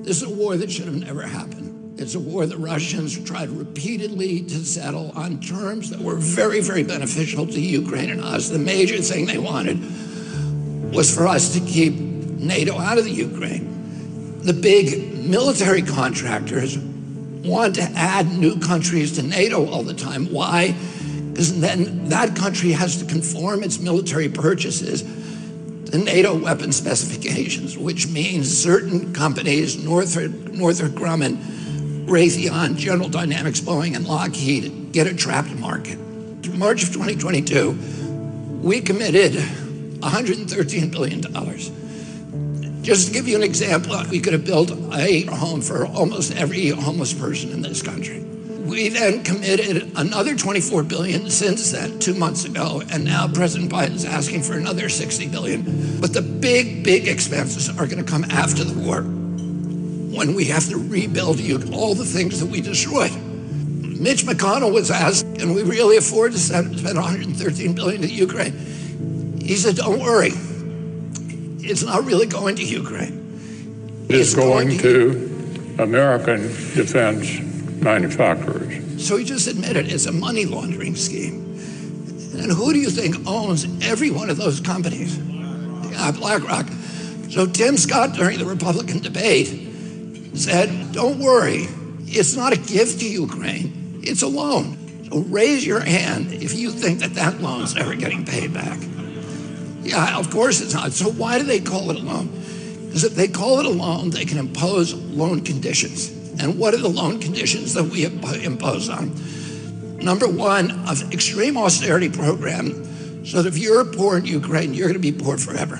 This is a war that should have never happened. It's a war the Russians tried repeatedly to settle on terms that were very, very beneficial to Ukraine and us. The major thing they wanted was for us to keep NATO out of the Ukraine. The big military contractors want to add new countries to NATO all the time. Why? Because then that country has to conform its military purchases to NATO weapon specifications, which means certain companies, Northrop Grumman, Raytheon, General Dynamics, Boeing, and Lockheed, get a trapped market. In March of 2022, we committed $113 billion. Just to give you an example, we could have built a home for almost every homeless person in this country. We then committed another $24 billion since then, 2 months ago, and now President Biden's asking for another $60 billion. But the big expenses are going to come after the war, when we have to rebuild all the things that we destroyed. Mitch McConnell was asked, can we really afford to spend $113 billion to Ukraine? He said, don't worry. It's not really going to Ukraine. It's going to American defense manufacturers. So he just admitted it's a money laundering scheme. And who do you think owns every one of those companies? BlackRock. So Tim Scott, during the Republican debate, said, don't worry, it's not a gift to Ukraine, it's a loan. So raise your hand if you think that loan's ever getting paid back. Yeah, of course it's not. So why do they call it a loan? Because if they call it a loan, they can impose loan conditions. And what are the loan conditions that we impose on? Number one, an extreme austerity program, so that if you're poor in Ukraine, you're going to be poor forever.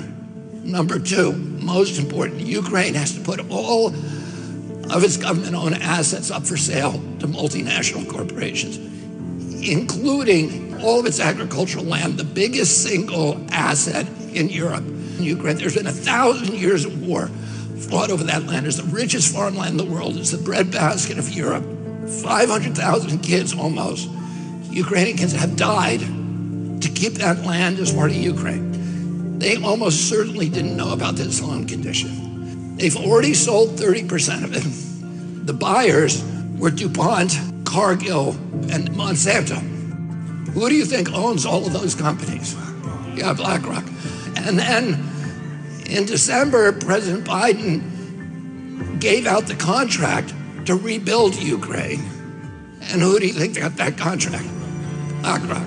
Number two, most important, Ukraine has to put all of its government-owned assets up for sale to multinational corporations, including all of its agricultural land, the biggest single asset in Europe. In Ukraine, there's been 1,000 years of war fought over that land. It's the richest farmland in the world. It's the breadbasket of Europe. 500,000 kids almost, Ukrainian kids, have died to keep that land as part of Ukraine. They almost certainly didn't know about this loan condition. They've already sold 30% of it. The buyers were DuPont, Cargill, and Monsanto. Who do you think owns all of those companies? Yeah, BlackRock. And then in December, President Biden gave out the contract to rebuild Ukraine. And who do you think got that contract? BlackRock.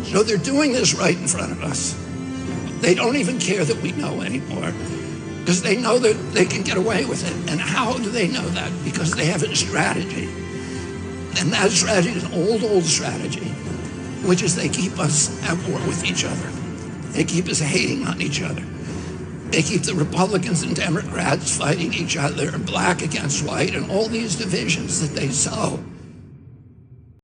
So they're doing this right in front of us. They don't even care that we know anymore, because they know that they can get away with it. And how do they know that? Because they have a strategy. And that strategy is an old strategy, which is they keep us at war with each other. They keep us hating on each other. They keep the Republicans and Democrats fighting each other, black against white, and all these divisions that they sow.